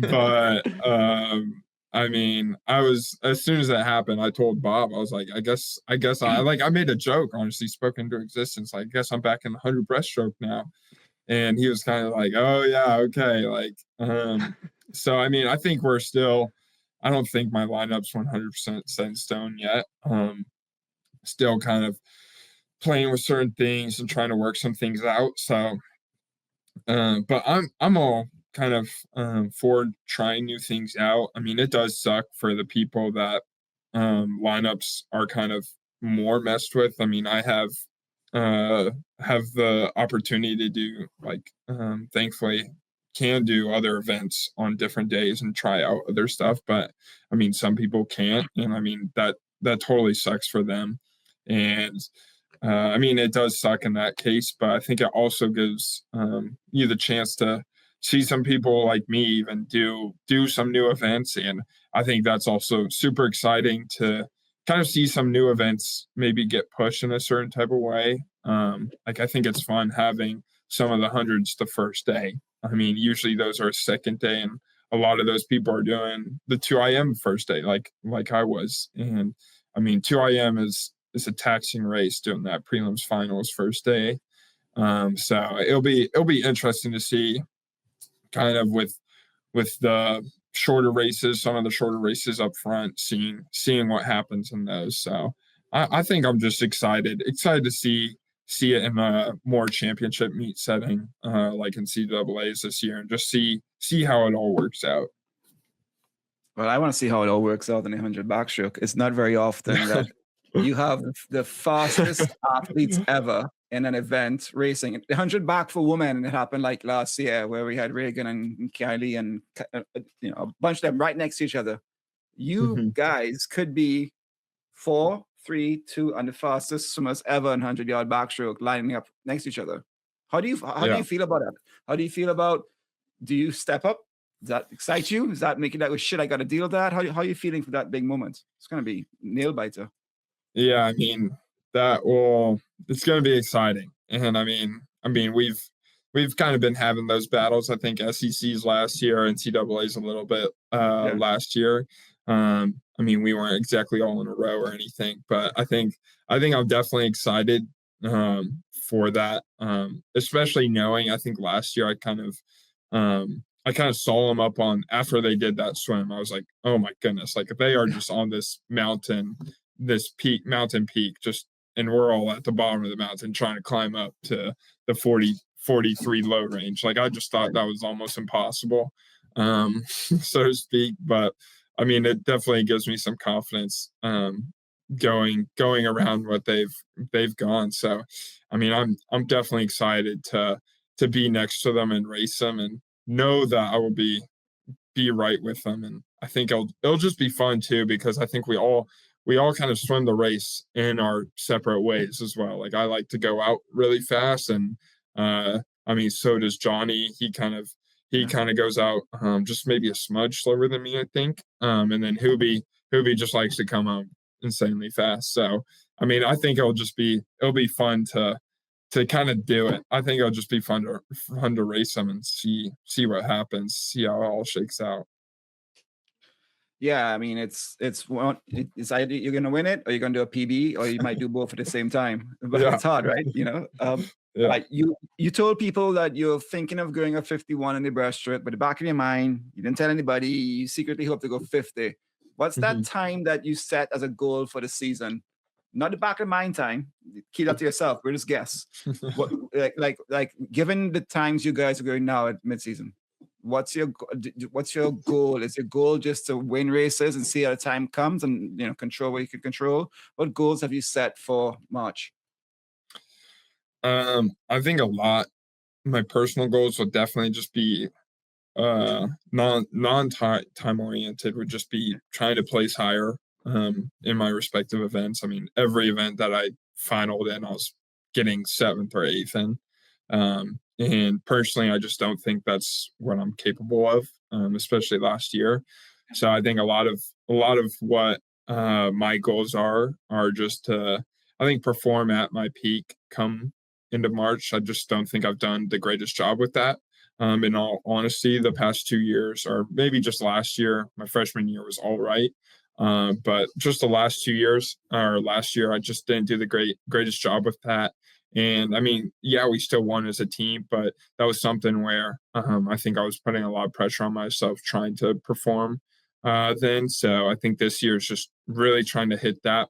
But I mean, as soon as that happened, I told Bob, I was like, I guess I made a joke, honestly, spoke into existence. Like, I guess I'm back in the 100 breaststroke now. And he was kind of like, "Oh yeah, okay." Like, so I mean, I think I don't think my lineup's 100% set in stone yet. Still kind of playing with certain things and trying to work some things out. So, but I'm all kind of for trying new things out. I mean, it does suck for the people that lineups are kind of more messed with. I mean, I have the opportunity to do like thankfully can do other events on different days and try out other stuff, but I mean some people can't, and I mean that totally sucks for them. And I mean it does suck in that case, but I think it also gives you the chance to see some people like me even do some new events, and I think that's also super exciting to kind of see some new events maybe get pushed in a certain type of way. Like I think it's fun having some of the hundreds the first day. I mean, usually those are second day, and a lot of those people are doing the 2IM first day, like I was. And I mean, 2IM is a taxing race doing that prelims finals first day. So it'll be interesting to see kind of with the shorter races, some of the shorter races up front, seeing what happens in those. So I think I'm just excited to see it in a more championship meet setting, like in NCAAs this year, and just see how it all works out. Well, I want to see how it all works out in the 100 backstroke. It's not very often that you have the fastest athletes ever in an event racing. The 100 back for women, and it happened like last year where we had Reagan and Kylie and a bunch of them right next to each other. You guys could be 4, 3, 2, and the fastest swimmers ever in 100-yard backstroke lining up next to each other. How do you feel about that? How do you feel about? Do you step up? Does that excite you? Does that make you like, shit, I got to deal with that? How are you feeling for that big moment? It's going to be nail biter. Yeah, I mean it's going to be exciting, and I mean we've kind of been having those battles. I think SEC's last year, NCAA's a little bit last year. I mean, we weren't exactly all in a row or anything, but I think I'm definitely excited for that, especially knowing I think last year I kind of saw them up on after they did that swim. I was like, oh my goodness, like if they are just on this mountain peak, just and we're all at the bottom of the mountain trying to climb up to the 43 low range. Like I just thought that was almost impossible, so to speak. But I mean, it definitely gives me some confidence going around what they've gone. So I mean, I'm definitely excited to be next to them and race them and know that I will be right with them. And I think it'll just be fun too, because I think we all kind of swim the race in our separate ways as well. Like I like to go out really fast, and I mean, so does Johnny. He kind of goes out just maybe a smudge slower than me, I think. And then Hoobie just likes to come out insanely fast. So I mean, I think it'll be fun to kind of do it. I think it'll just be fun to race them and see what happens, see how it all shakes out. Yeah, I mean, it's either you're gonna win it or you're gonna do a PB, or you might do both at the same time. But it's hard, right? Like you told people that you're thinking of going a 51 in the breaststroke, but the back of your mind, you didn't tell anybody. You secretly hope to go 50. What's that time that you set as a goal for the season? Not the back of mind time. Keep that to yourself. We're just guess. What, like given the times you guys are going now at midseason, what's your goal? Is your goal just to win races and see how the time comes and control what you can control? What goals have you set for March? I think my personal goals would definitely just be non-time oriented, would just be trying to place higher in my respective events. I mean, every event that I finaled in, I was getting 7th or 8th in. And personally, I just don't think that's what I'm capable of, especially last year. So I think a lot of what my goals are just to, I think, perform at my peak come into March. I just don't think I've done the greatest job with that. In all honesty, the past 2 years, or maybe just last year, my freshman year was all right. But just the last 2 years, or last year, I just didn't do the greatest job with that. And I mean, yeah, we still won as a team, but that was something where I think I was putting a lot of pressure on myself trying to perform then. So I think this year is just really trying to hit that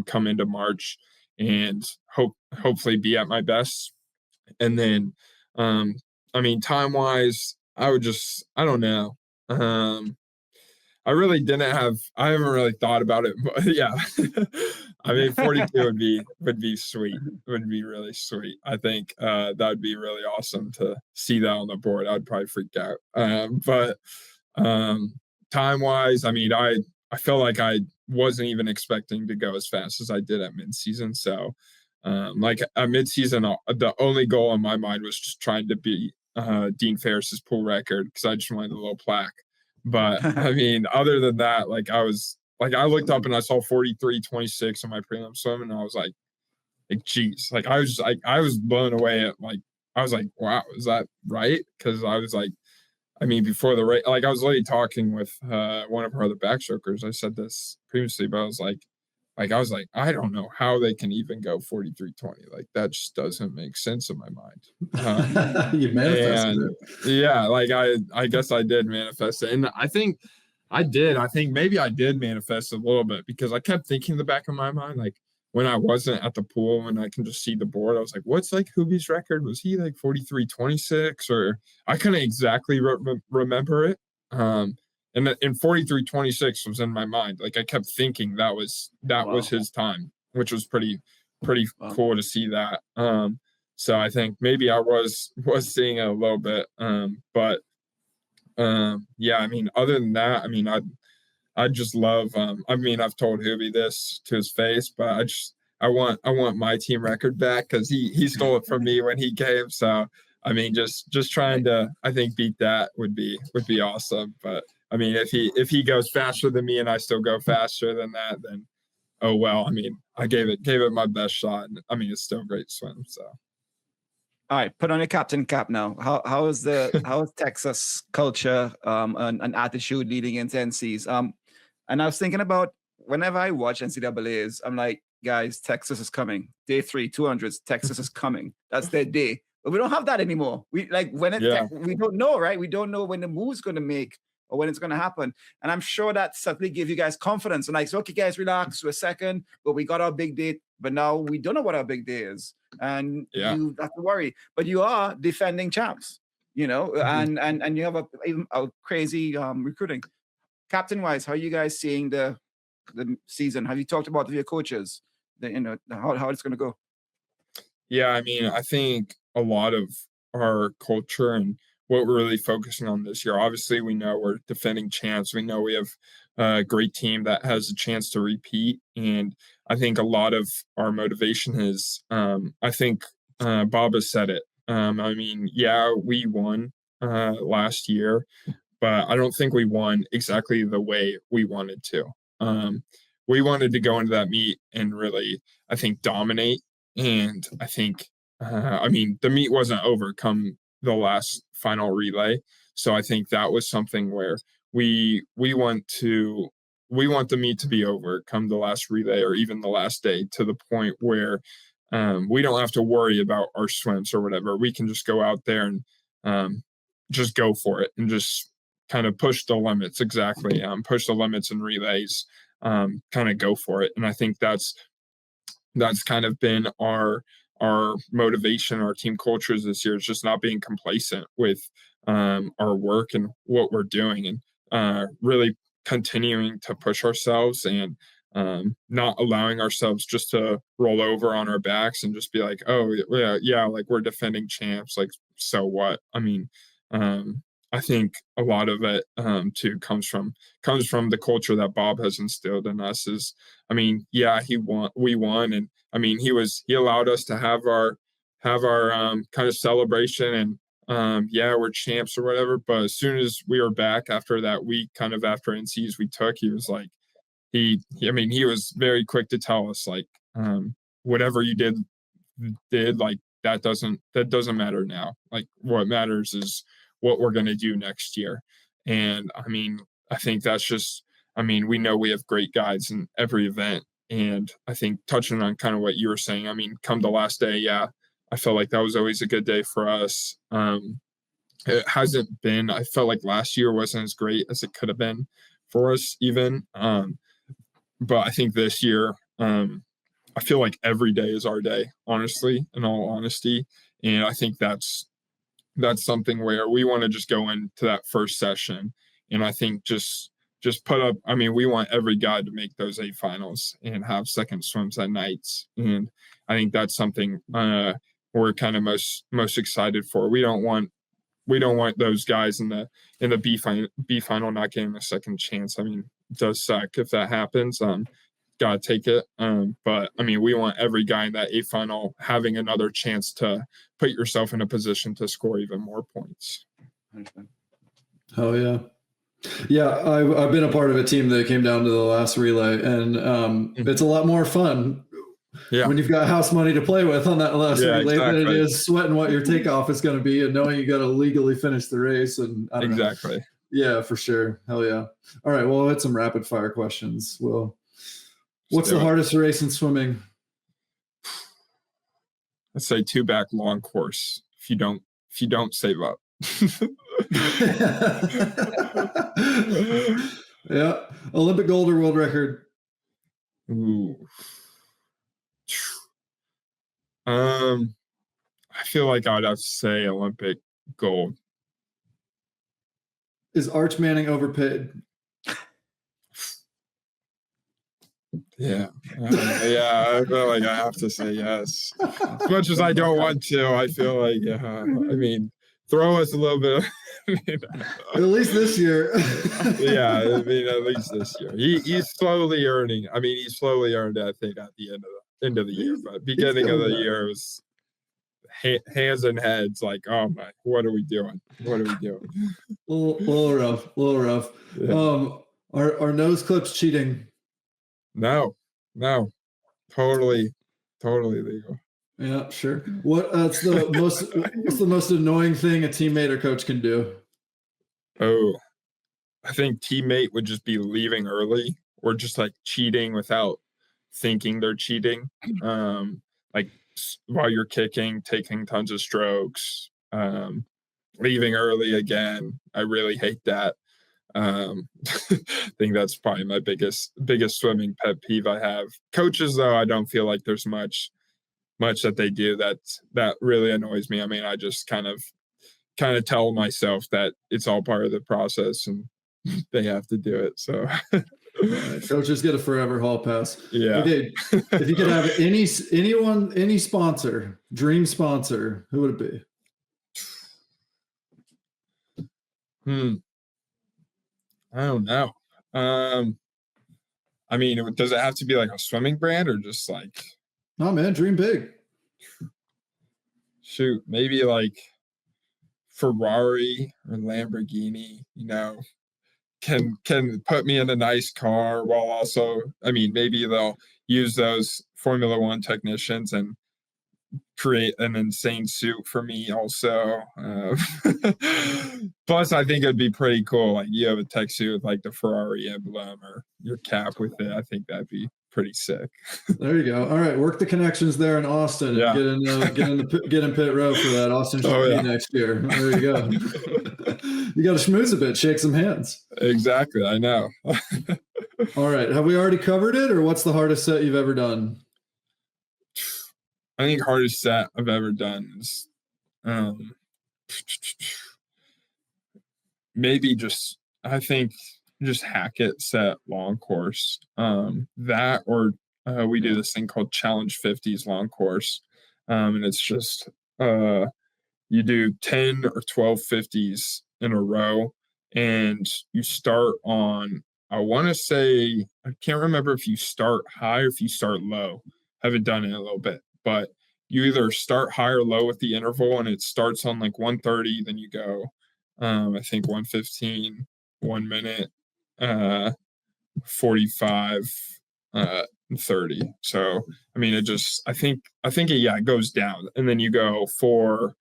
come into March and hopefully be at my best. And then, I mean, time-wise, I don't know. I really I haven't really thought about it, but yeah. I mean, 42 would be sweet. Would be really sweet. I think that would be really awesome to see that on the board. I'd probably freak out. But time wise, I mean, I feel like I wasn't even expecting to go as fast as I did at midseason. So like at midseason, the only goal in my mind was just trying to beat Dean Ferris's pool record because I just wanted a little plaque. But I mean, other than that, like I looked up and I saw 43.26 in my prelim swim, and I was like, geez, like I was blown away at I was like, wow, is that right? Because I was like, I mean, before the race, like I was literally talking with one of our other backstrokers. I said this previously, but I was like, I don't know how they can even go 43.20. Like that just doesn't make sense in my mind. You manifested it. Yeah, like I guess I did manifest it. And I think maybe I did manifest a little bit because I kept thinking in the back of my mind, like when I wasn't at the pool and I can just see the board, I was like, what's like Hubie's record? Was he like 43.26? Or I couldn't exactly remember it. And 43.26 was in my mind. Like I kept thinking that was his time, which was pretty cool to see that. So I think maybe I was seeing it a little bit. But yeah, I mean, other than that, I mean, I just love. I mean, I've told Hubie this to his face, but I want my team record back because he stole it from me when he came. So I mean, just trying to, I think, beat that would be awesome. But I mean, if he goes faster than me and I still go faster than that, then oh well. I mean, I gave it my best shot. And, I mean, it's still a great swim. So, all right, put on your captain cap now. How is Texas culture and attitude leading into NCs? And I was thinking about whenever I watch NCAAs, I'm like, guys, Texas is coming. Day 3, 200s, Texas is coming. That's their day. But we don't have that anymore. We like we don't know, right? We don't know when the move's going to make or when it's going to happen. And I'm sure that certainly give you guys confidence. And like, so, okay, guys, relax for a second. But we got our big day. But now we don't know what our big day is. And you have to worry. But you are defending champs, you know, and you have a crazy recruiting. Captain-wise, how are you guys seeing the season? Have you talked about with your coaches, how it's going to go? Yeah, I mean, I think a lot of our culture and what we're really focusing on this year, obviously we know we're defending champs. We know we have a great team that has a chance to repeat. And I think a lot of our motivation is, I think Bob has said it. I mean, yeah, we won last year, but I don't think we won exactly the way we wanted to. We wanted to go into that meet and really, I think, dominate. And I think, I mean, the meet wasn't over come the last final relay. So I think that was something where we want the meet to be over come the last relay or even the last day, to the point where we don't have to worry about our swims or whatever. We can just go out there and just go for it and just kind of push the limits. Exactly. Push the limits in relays, kind of go for it. And I think that's kind of been our motivation, our team cultures this year. Is just not being complacent with our work and what we're doing, and really continuing to push ourselves and not allowing ourselves just to roll over on our backs and just be like, oh yeah, like we're defending champs, like so what? I mean, I think a lot of it too comes from the culture that Bob has instilled in us. Is, I mean, yeah, we won, and I mean, he allowed us to have our kind of celebration, and yeah, we're champs or whatever. But as soon as we were back after that week, kind of after NCs we took, he was like, he was very quick to tell us, like, whatever you did like that doesn't matter now. Like what matters is what we're going to do next year. And I mean, I think that's just, I mean, we know we have great guides in every event. And I think touching on kind of what you were saying, I mean, come the last day, yeah, I felt like that was always a good day for us. It hasn't been, I felt like last year wasn't as great as it could have been for us even. But I think this year, I feel like every day is our day, honestly, in all honesty. And I think that's that's something where we want to just go into that first session. And I think just put up, I mean, we want every guy to make those A finals and have second swims at nights. And I think that's something we're kind of most excited for. We don't want those guys in the B final not getting a second chance. I mean, it does suck if that happens. Gotta take it. But I mean, we want every guy in that A final having another chance to put yourself in a position to score even more points. Oh yeah. Yeah, I've been a part of a team that came down to the last relay, and it's a lot more fun when you've got house money to play with on that last relay than it is sweating what your takeoff is going to be and knowing you got to legally finish the race. And I don't know. Yeah, for sure. Hell yeah. All right, well, let's some rapid fire questions. Well, what's the hardest race in swimming? I'd say 2-back long course. If you don't save up. Yeah. Olympic gold or world record? Ooh. I feel like I'd have to say Olympic gold. Is Arch Manning overpaid? Yeah. I feel like I have to say yes. As much as I don't want to, I feel like, I mean, throw us a little bit. At least this year. Yeah, I mean, at least this year. He's slowly earning. I mean, he slowly earned, I think, at the end of the year. But beginning of the year was hands and heads like, oh my, what are we doing? What are we doing? A little rough. Yeah. Are nose clips cheating? No, totally legal. Yeah, sure. What's the most annoying thing a teammate or coach can do? Oh, I think teammate would just be leaving early or just like cheating without thinking they're cheating. Like while you're kicking, taking tons of strokes, leaving early again. I really hate that. I think that's probably my biggest swimming pet peeve I have. Coaches, though, I don't feel like there's much that they do that really annoys me. I mean, I just kind of tell myself that it's all part of the process and they have to do it. So right. Coaches get a forever hall pass. Yeah. Okay. If you could have any sponsor, dream sponsor, who would it be? I don't know. I mean, does it have to be like a swimming brand or just like? No, man, dream big. Shoot, maybe like Ferrari or Lamborghini, can put me in a nice car while also, I mean, maybe they'll use those Formula One technicians and create an insane suit for me also. Plus, I think it'd be pretty cool. Like you have a tech suit with like the Ferrari emblem or your cap with it. I think that'd be pretty sick. There you go. All right, work the connections there in Austin. Yeah. And get in pit row for that Austin next year. There you go. You got to schmooze a bit, shake some hands. Exactly, I know. All right, have we already covered it, or what's the hardest set you've ever done? I think hardest set I've ever done is maybe just Hackett set long course. That or we do this thing called Challenge 50s long course. And it's just you do 10 or 12 50s in a row and you start on, I want to say, I can't remember if you start high or if you start low. Haven't done it in a little bit. But you either start high or low with the interval, and it starts on like 130, then you go, I think 115, 1 minute, 45, 30. So, I mean, I think it goes down, and then you go 4,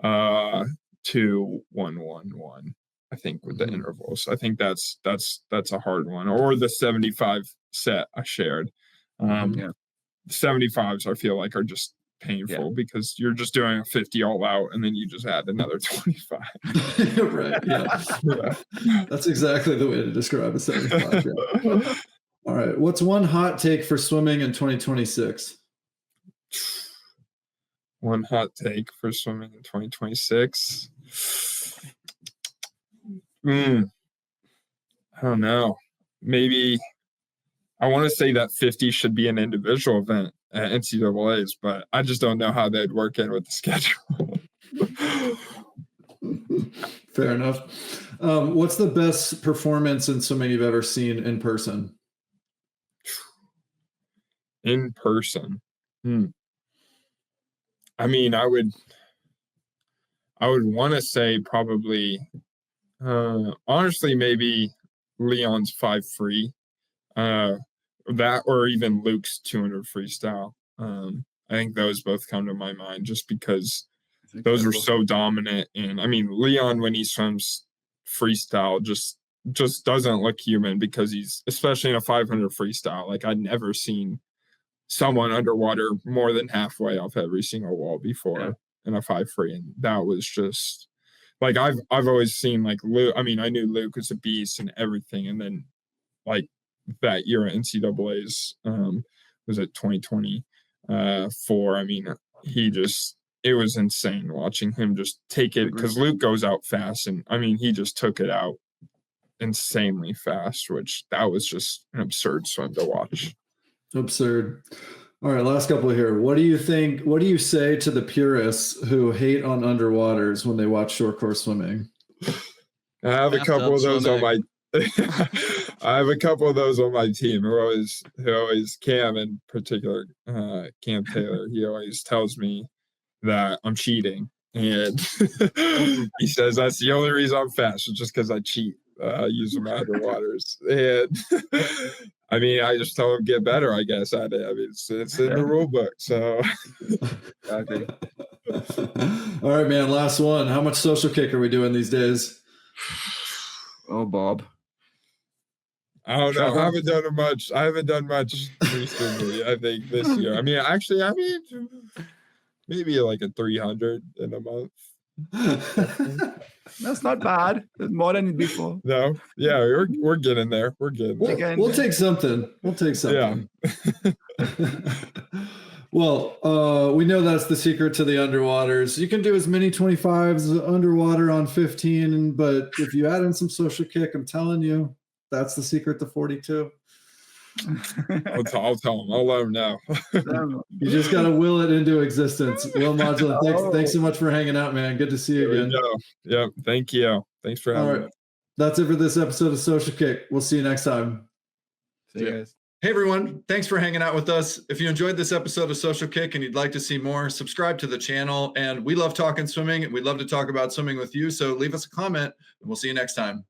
2, 1, 1, 1. I think with the intervals, I think that's a hard one. Or the 75 set I shared. 75s I feel like are just painful because you're just doing a 50 all out and then you just add another 25. Right. Yeah. That's exactly the way to describe a 75. Yeah. All right. What's one hot take for swimming in 2026? One hot take for swimming in 2026. I don't know. Maybe I want to say that 50 should be an individual event at NCAAs, but I just don't know how they'd work in with the schedule. Fair enough. What's the best performance in swimming you've ever seen in person? In person. I mean, I would want to say probably, honestly, maybe Leon's 5 free, that or even Luke's 200 freestyle. I think those both come to my mind just because those were so dominant. And I mean, Leon, when he swims freestyle, just doesn't look human because he's, especially in a 500 freestyle, like I'd never seen someone underwater more than halfway off every single wall before in a 5 free. And that was just like, I've always seen like Luke. I mean, I knew Luke was a beast and everything. And then like that year at NCAAs, was it 2024? I mean, it was insane watching him just take it because Luke goes out fast. And I mean, he just took it out insanely fast, which that was just an absurd swim to watch. Absurd. All right, last couple here. What do you think? What do you say to the purists who hate on underwaters when they watch short course swimming? I have a couple of those on my I have a couple of those on my team who always Cam in particular, Cam Taylor, he always tells me that I'm cheating. And he says that's the only reason I'm fast, is just because I cheat using my underwaters. And I mean, I just tell him get better, I guess, at it. I mean, it's in the rule book. So Exactly. All right, man. Last one. How much social kick are we doing these days? Oh, Bob. I don't know. Trevor? I haven't done much recently, I think, this year. I mean, actually, maybe like a 300 in a month. That's not bad. That's more than before. No, yeah, we're getting there. We're getting there. We'll take something. Yeah. Well, we know that's the secret to the underwaters. You can do as many 25s underwater on 15, but if you add in some social kick, I'm telling you, that's the secret to 42. I'll tell him. I'll let him know. You just got to will it into existence. Will Modglin, thanks so much for hanging out, man. Good to see you again. Yep. Thank you. Thanks for having me. That's it for this episode of Social Kick. We'll see you next time. See you guys. Hey, everyone. Thanks for hanging out with us. If you enjoyed this episode of Social Kick and you'd like to see more, subscribe to the channel. And we love talking swimming, and we'd love to talk about swimming with you. So leave us a comment, and we'll see you next time.